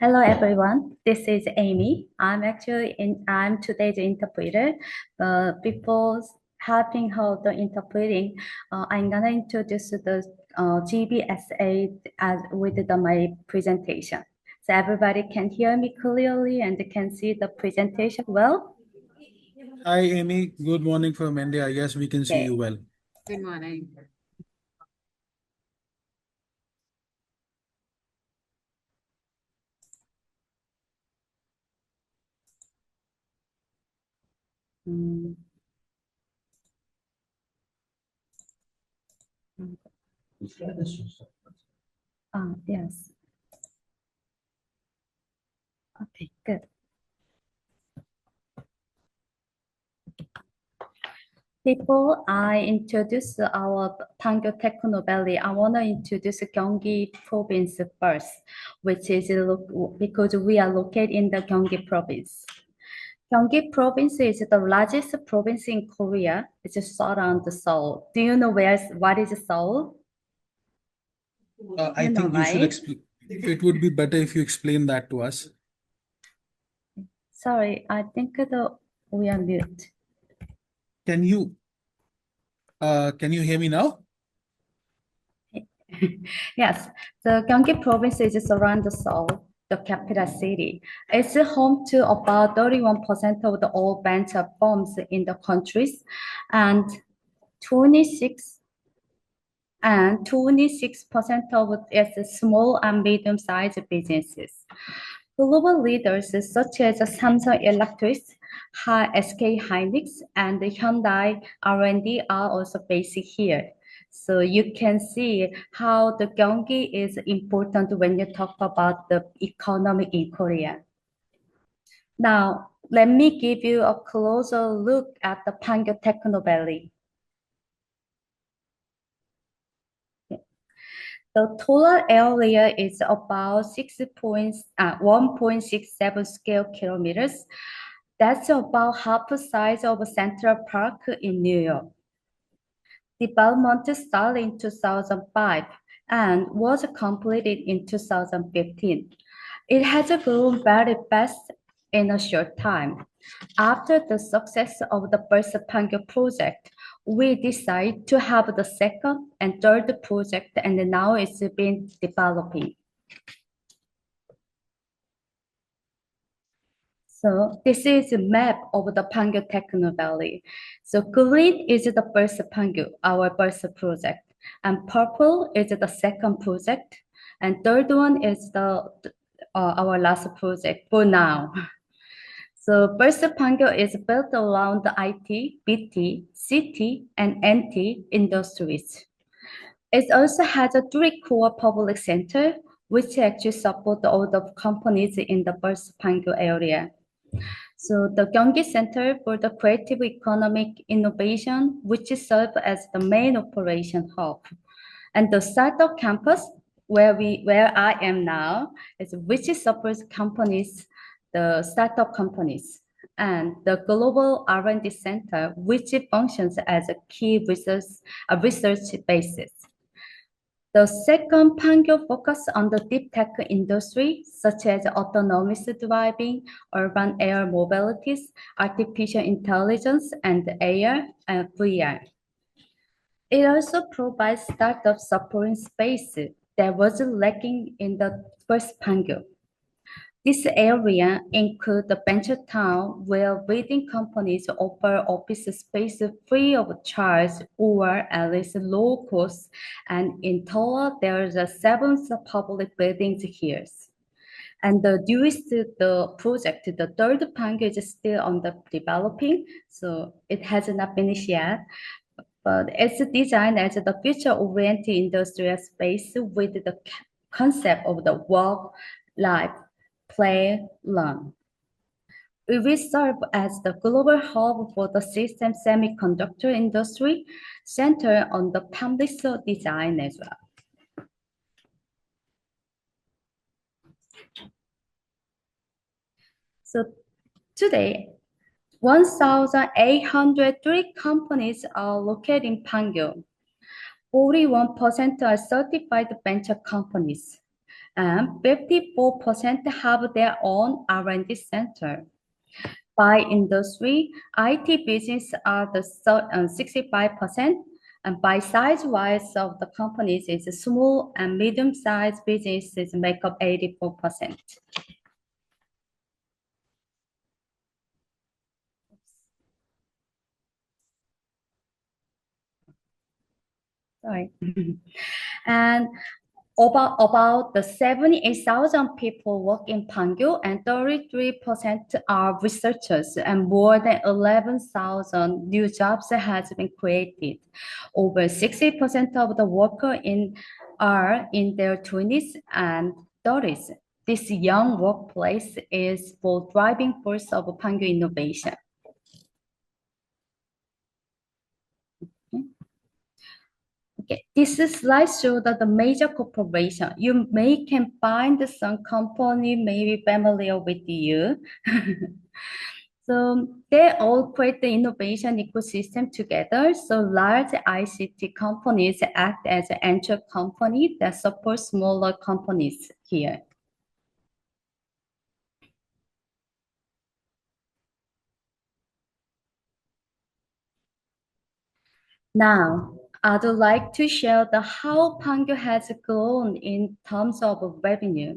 Hello everyone, this is Amy. I'm today's interpreter. Before helping her the interpreting, I'm gonna introduce the GBSA my presentation. So everybody can hear me clearly and can see the presentation well. Hi, Amy. Good morning from India. Yes, we can see Okay. you well. Good morning. Yes. Okay, good. Before I introduce our Pangyo Techno Valley, I want to introduce Gyeonggi province first, which is because we are located in the Gyeonggi province. Gyeonggi province is the largest province in Korea. It's surround Seoul. Do you know what is Seoul? I think you should explain. It would be better if you explain that to us. Sorry, I think we are mute. Can you hear me now? Yes, the Gyeonggi province is around Seoul, the capital city. It's home to about 31% of the all venture firms in the countries, and 26 26% of its small and medium-sized businesses. Global leaders such as Samsung Electric, SK Hynix, and Hyundai R&D are also based here. So you can see how the Gyeonggi is important when you talk about the economy in Korea. Now, let me give you a closer look at the Pangyo Techno Valley. The total area is about 1.67 square kilometers. That's about half the size of Central Park in New York. Development started in 2005 and was completed in 2015. It has grown very fast in a short time. After the success of the first Pangyo project, we decided to have the second and third project, and now it's been developing. So this is a map of the Pangyo Techno Valley. So green is the first Pangyo, our first project, and purple is the second project, and third one is our last project for now. So first Pangyo is built around the IT, BT, CT, and NT industries. It also has a three core public center, which actually support all the companies in the first Pangyo area. So the Gyeonggi Center for the Creative Economic Innovation, which serves as the main operation hub. And the startup campus, where I am now, is which supports companies, the startup companies, and the Global R&D Center, which functions as a key research basis. The second Pangyo focus on the deep tech industry, such as autonomous driving, urban air mobilities, artificial intelligence, and AR and VR. It also provides startup supporting space that was lacking in the first Pangyo. This area includes the venture town where leading companies offer office space free of charge or at least low cost, and in total there are 7 public buildings here. And the newest the project, the third Pangyo is still on the developing, so it has not finished yet. But it's designed as the future-oriented industrial space with the concept of the work, life, play, learn. We will serve as the global hub for the system semiconductor industry, centered on the timeless design as well. So today, 1,803 companies are located in Pangyo. 41% are certified venture companies, and 54% have their own R&D center. By industry, IT business are the 65%, and by size-wise of the companies, it's small and medium-sized businesses make up 84%. Sorry. And about the 78,000 people work in Pangyo, and 33% are researchers, and more than 11,000 new jobs has been created. Over 60% of the workers are in their 20s and 30s. This young workplace is the driving force of Pangyo innovation. Okay, this slide shows that the major corporation, you may can find some company maybe familiar with you. So they all create the innovation ecosystem together. So large ICT companies act as an anchor company that support smaller companies here. Now, I'd like to share the how Pangyo has grown in terms of revenue.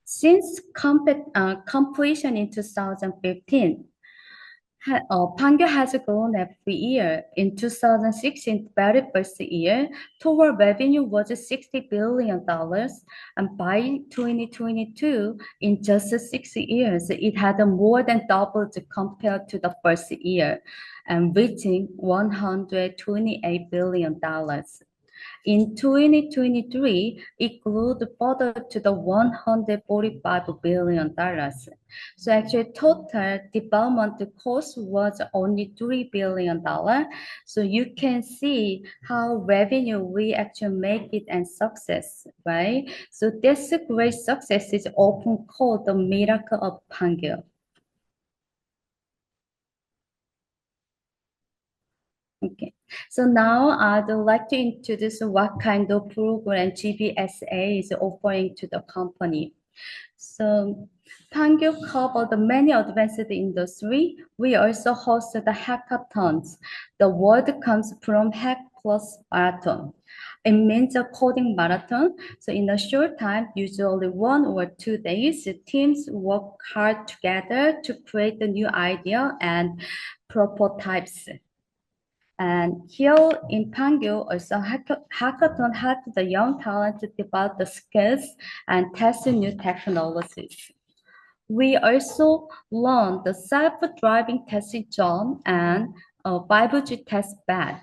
Since completion in 2015, Pangyo has grown every year. In 2016, very first year, total revenue was $60 billion, and by 2022, in just 6 years, it had more than doubled compared to the first year, and reaching $128 billion. In 2023, it grew further to the $145 billion. So actually total development cost was only $3 billion. So you can see how revenue we actually make it and success, right? So this great success is often called the miracle of Pangyo. Okay, so now I'd like to introduce what kind of program GBSA is offering to the company. So Pangyo covered many advanced industry. We also host the hackathons. The word comes from hack plus marathon. It means a coding marathon. So in a short time, usually 1 or 2 days, teams work hard together to create a new idea and prototypes. And here in Pangyo, also hackathon helped the young talent to develop the skills and test new technologies. We also learned the self-driving testing zone and 5G test bed.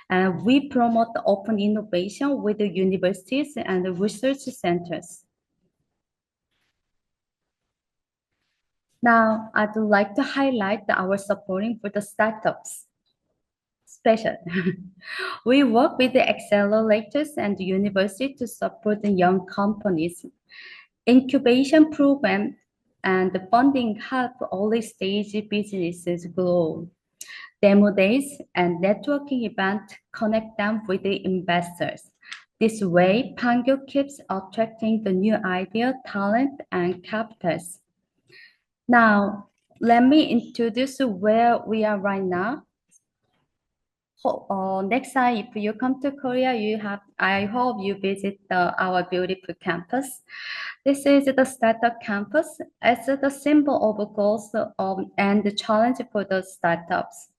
And we promote the open innovation with the universities and the research centers. Now, I'd like to highlight our supporting for the startups. Special. We work with the accelerators and the university to support the young companies. Incubation program and the funding help early stage businesses grow. Demo days and networking events connect them with the investors. This way, Pangyo keeps attracting the new idea, talent, and capitals. Now, let me introduce where we are right now. Next time, if you come to Korea, I hope you visit our beautiful campus. This is the startup campus. It's the symbol of goals and the challenge for the startups.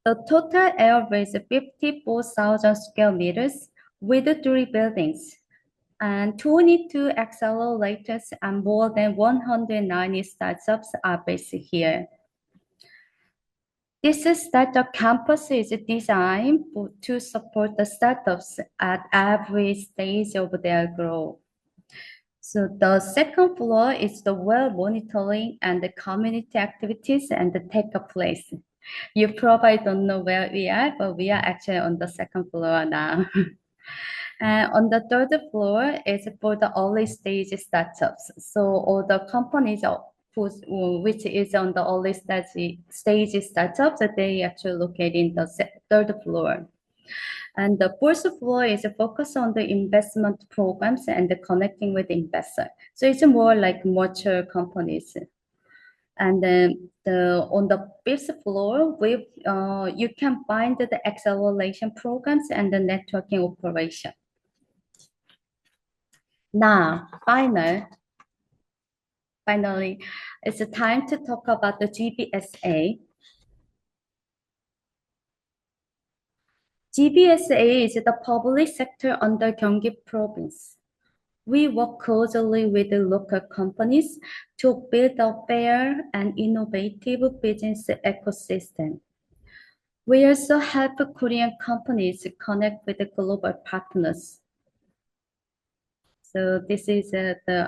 The total area is 54,000 square meters with 3 buildings and 22 accelerators and more than 190 startups are based here. This startup campus is designed to support the startups at every stage of their growth. So the second floor is the well monitoring and the community activities and the take place. You probably don't know where we are, but we are actually on the second floor now. And on the third floor is for the early stage startups. So all the companies which is on the early stage startups, they actually located in the third floor. And the fourth floor is focused on the investment programs and the connecting with investor. So it's more like mature companies. And then on the fifth floor, you can find the acceleration programs and the networking operation. Now, finally, it's time to talk about the GBSA. GBSA is the public sector under Gyeonggi Province. We work closely with the local companies to build a fair and innovative business ecosystem. We also help Korean companies connect with the global partners. So this is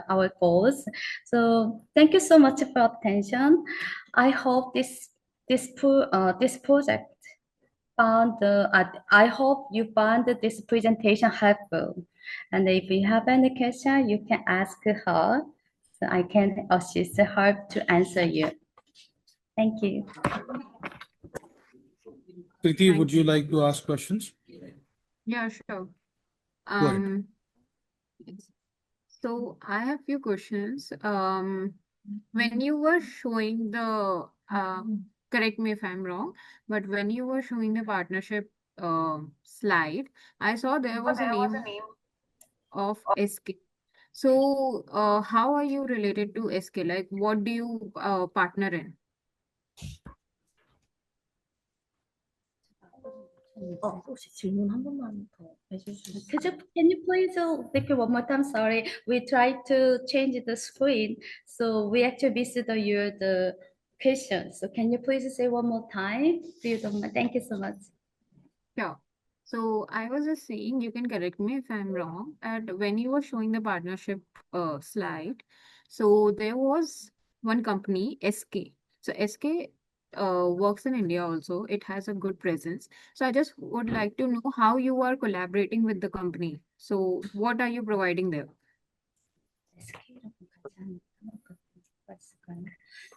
our goals. So thank you so much for attention. I hope this project I hope you found this presentation helpful. And if you have any question, you can ask her. So I can assist her to answer you. Thank you. Kriti, would you like to ask questions? Yeah, sure. Go ahead. Yes. So I have few questions. When you were showing the correct me if I'm wrong, but when you were showing the partnership slide, I saw there was a name of SK. So how are you related to SK? Like, what do you partner in? 혹시 질문 한 번만 더 해주실 수 있어요? Can you please repeat one more time? Sorry, we tried to change the screen, so we actually missed the question. So can you please say one more time? If you don't mind. Thank you so much. Yeah. So I was just saying, you can correct me if I'm wrong, and when you were showing the partnership slide, so there was one company, SK. So SK works in India also. It has a good presence. So I just would like to know how you are collaborating with the company. So what are you providing there? SK랑 같이 하는 상업가 있을까요?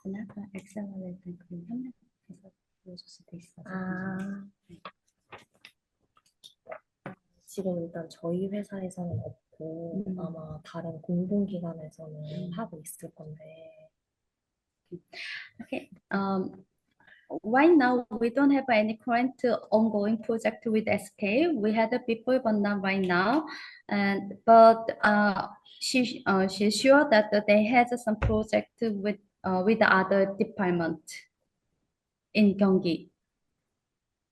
그나마 엑셀러레이터 그 협력해서 보여줄 수도 있어서. 지금 일단 저희 회사에서는 없고 아마 다른 공공기관에서는 하고 있을 건데. Okay. Right now, we don't have any current ongoing project with SK. We had it before, but not right now. But she's sure that they had some project with the other department in Gyeonggi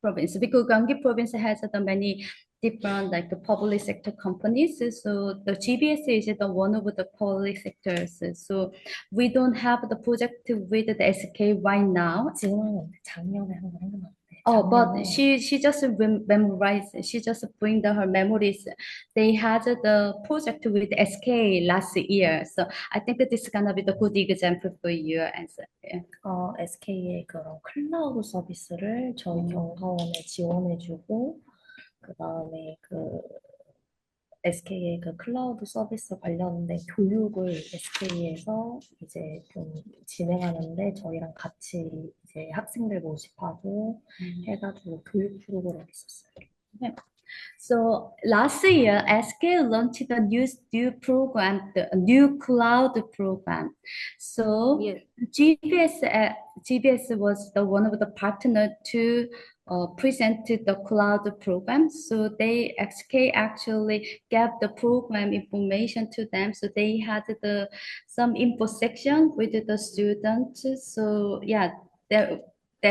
Province, because Gyeonggi Province has many different like public sector companies. So the GBSA is the one of the public sectors. So we don't have the project with the SK right now. 지금은 작년에 한 거 생각나는데. Oh, but she just memorized. She just bring her memories. They had the project with SK last year, so I think that this is gonna be the good example for your answer. Yeah. SK의 그런 클라우드 서비스를 저희 경사원에 지원해주고 그 다음에 그 SK의 그 클라우드 서비스 관련된 교육을 SK에서 이제 좀 진행하는데 저희랑 같이 이제 학생들 모집하고 해가지고 교육 프로그램 있었어요. Yeah. So last year, SK launched a new program, the new cloud program. So Yes. GBS was the one of the partner to present the cloud program. So SK actually gave the program information to them. So they had some info section with the students. So yeah, there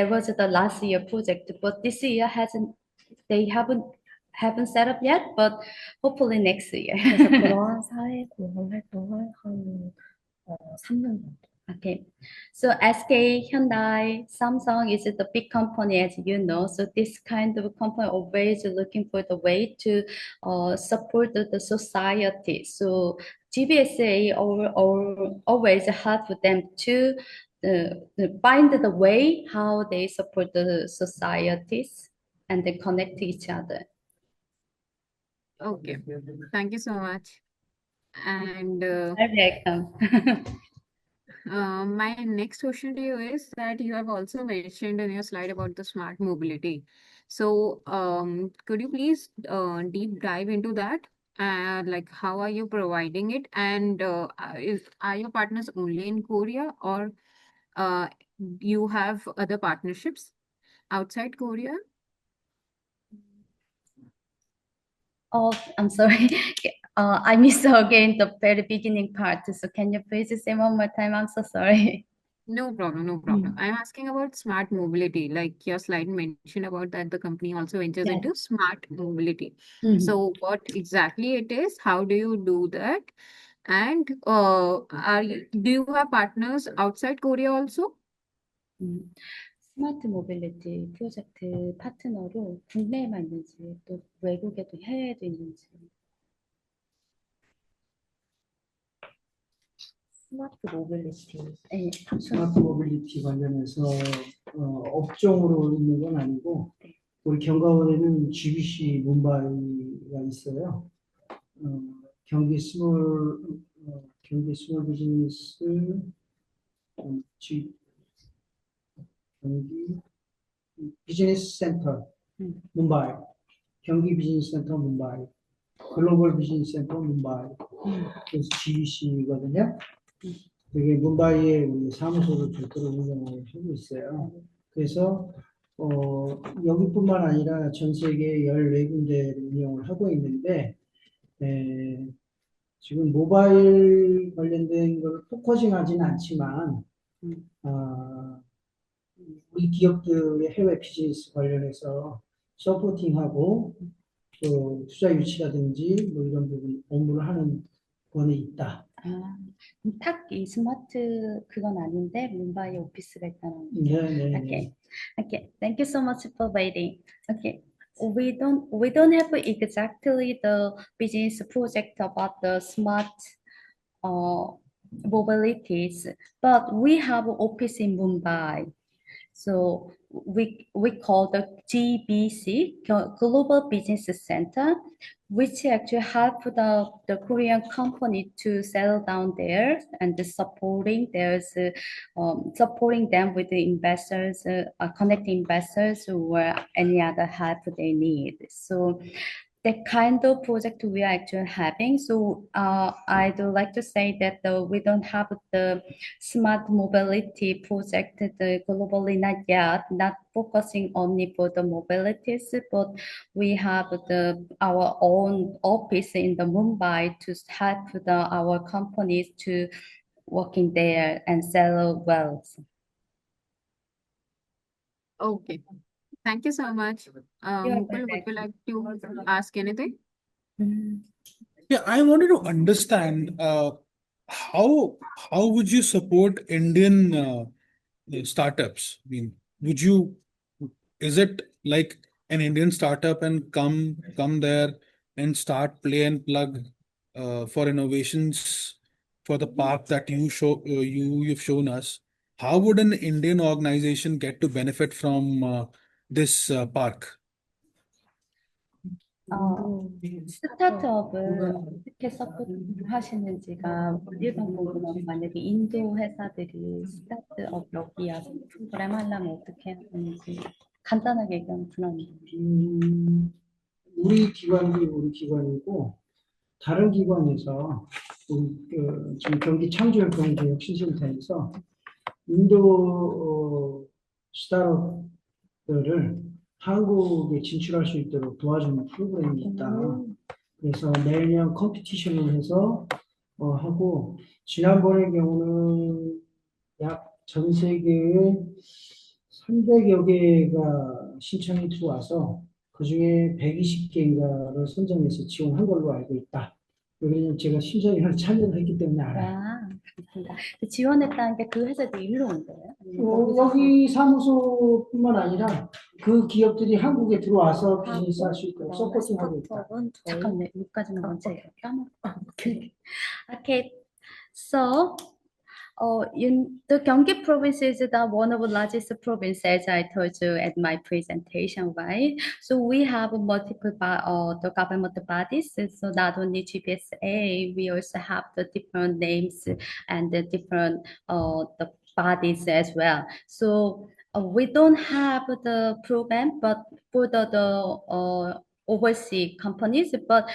was the last year project, but this year they haven't set up yet, but hopefully next year. 그래서 그러한 사회 공헌 활동을 한 3년 정도. Okay, so SK, Hyundai, Samsung is the big company, as you know. So this kind of company always looking for the way to support the society. So GBSA always help them to find the way how they support the societies and they connect to each other. Okay. Thank you so much. And Very welcome. my next question to you is that you have also mentioned in your slide about the smart mobility. So, could you please deep dive into that? Like, how are you providing it? And are your partners only in Korea, or uh, you have other partnerships outside Korea? Oh, I'm sorry. I missed again the very beginning part. So can you please say one more time? I'm so sorry. No problem, no problem. I'm asking about smart mobility. Like your slide mentioned about that the company also ventures Yeah. into smart mobility. Mhm. So what exactly it is? How do you do that? And do you have partners outside Korea also? 스마트 모빌리티 프로젝트 파트너로 국내에만 있는지 또 외국에도 해외에도 있는지. 스마트 모빌리티. 네, 스마트 모빌리티 관련해서 업종으로 있는 건 아니고 우리 경가원에는 GBC 문바이가 있어요. 경기 스몰 비즈니스 경기 비즈니스 센터 문바이, 경기 비즈니스 센터 문바이, 글로벌 비즈니스 센터 문바이. 그래서 GBC거든요. 그게 문바이에 우리 사무소를 별도로 운영을 하고 있어요. 그래서 여기뿐만 아니라 전 세계 14군데를 운영을 하고 있는데 지금 모바일 관련된 걸 포커싱하지는 않지만 우리 기업들의 해외 비즈니스 관련해서 서포팅하고 또 투자 유치라든지 뭐 이런 부분 업무를 하는 거는 있다. 탁이 스마트 그건 아닌데 문바이 오피스가 있다는 거. 네. Okay. Okay. Thank you so much for waiting. Okay. We don't have exactly the business project about the smart mobilities, but we have office in Mumbai. So we call the GBC, Global Business Center, which actually help the Korean company to settle down there and supporting supporting them with the investors, connecting investors or any other help they need. So the kind of project we are actually having. So I'd like to say that we don't have the smart mobility project globally, not yet, not focusing only for the mobilities, but we have our own office in the Mumbai to help our companies to working there and sell well. Okay. Thank you so much. Mukul, would you like to ask anything? Yeah, I wanted to understand how would you support Indian startups? I mean, is it like an Indian startup and come there and start play and plug for innovations for the path that you've shown us? How would an Indian organization get to benefit from this park? 스타트업을 어떻게 서포트 하시는지가 일반 궁금하고 만약에 인도 회사들이 스타트업 여기 와서 프로그램 하려면 어떻게 하는지 간단하게 얘기하면 그런. 우리 기관이고 다른 기관에서 우리 지금 경기 창조협동개혁신센터에서 인도 스타트업들을 한국에 진출할 수 있도록 도와주는 프로그램이 있다. 그래서 매년 컴피티션을 해서 하고 지난번의 경우는 약 전 세계에 300여 개가 신청이 들어와서 그중에 120개인가를 선정해서 지원한 걸로 알고 있다. 왜냐면 제가 신청을 참여를 했기 때문에 알아요. 그렇습니다. 지원했다는 게 그 회사들이 일로 온 거예요? 여기 사무소뿐만 아니라 그 기업들이 한국에 들어와서 비즈니스 할 수 있도록 서포팅하고 있다. 잠깐만요. 여기까지만 먼저 까먹어. Okay. So, the Gyeonggi province is one of the largest provinces I told you at my presentation, right? So we have multiple the government bodies. So not only GBSA, we also have the different names and the different the bodies as well. So We don't have the program, but for the overseas companies, but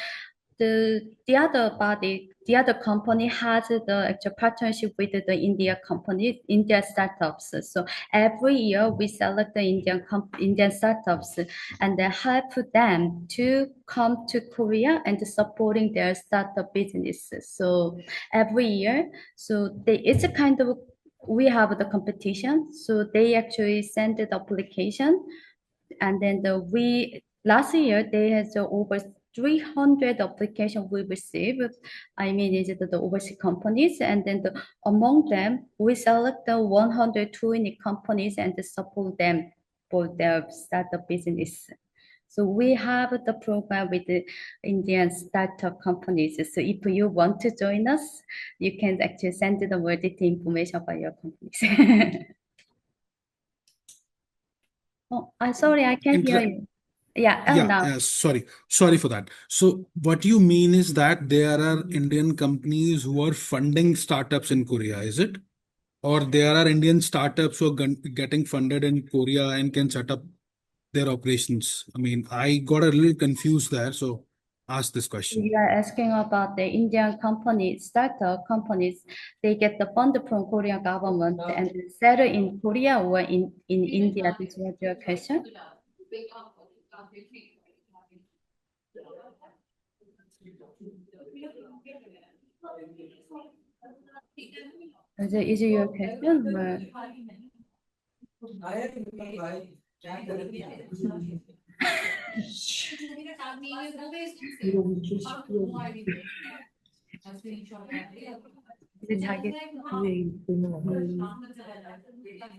the other body, the other company has the actual partnership with the India companies, India startups. So every year we select the Indian startups and then help them to come to Korea and supporting their startup businesses. So every year, so it's a kind of, we have the competition. So they actually send the application, and then last year they had over 300 applications we received. I mean, is the overseas companies, and then among them we select the 120 companies and support them for their startup business. So we have the program with the Indian startup companies. So if you want to join us, you can actually send the more detailed information about your companies. Oh, I'm sorry, I can't hear you. Yeah, now. Sorry for that. So what you mean is that there are Indian companies who are funding startups in Korea, is it? Or there are Indian startups who are getting funded in Korea and can set up their operations? I mean, I got a little confused there, so ask this question. You are asking about the Indian companies, startup companies, they get the fund from Korean government and settle in Korea or in India. This was your question? Is it your question? Or?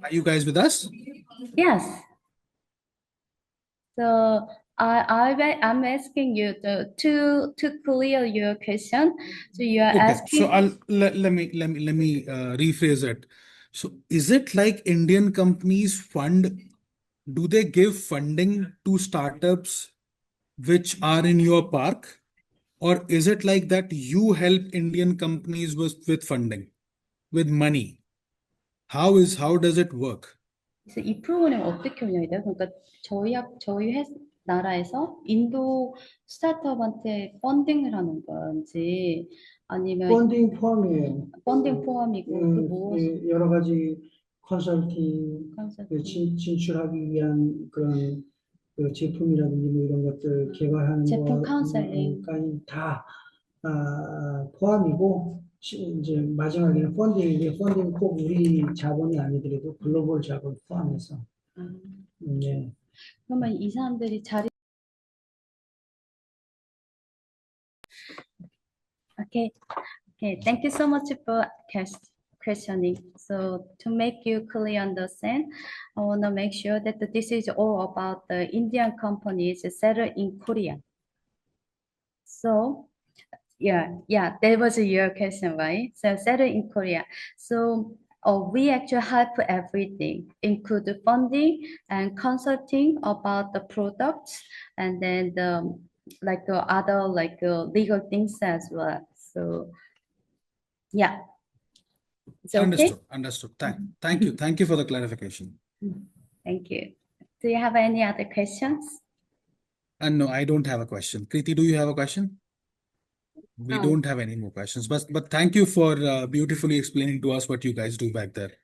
Are you guys with us? Yes. So I'm asking you to clear your question. So you are asking. So let me rephrase it. So is it like Indian companies do they give funding to startups which are in your park? Or is it like that you help Indian companies with funding, with money? How does it work? 그래서 이 프로그램 어떻게 운영이 돼요? 그러니까 저희 나라에서 인도 스타트업한테 펀딩을 하는 건지 아니면 펀딩 포함이에요. 펀딩 포함이고 또 무엇이 여러 가지 컨설팅, 진출하기 위한 그런 그 제품이라든지 뭐 이런 것들 개발하는 제품 카운셀링 거까지 다 포함이고 이제 마지막에는 펀딩인데 펀딩 꼭 우리 자본이 아니더라도 글로벌 자본 포함해서. 네. 그러면 이 사람들이 Okay, thank you so much for questioning. So to make you clearly understand, I want to make sure that this is all about the Indian companies settled in Korea. So yeah, that was your question, right? So settled in Korea. So we actually help everything, include the funding and consulting about the products, and then the other legal things as well. So yeah. It's okay? Understood. Thank you for the clarification. Thank you. Do you have any other questions? No, I don't have a question. Kriti, do you have a question? We No. don't have any more questions, but thank you for beautifully explaining to us what you guys do back there.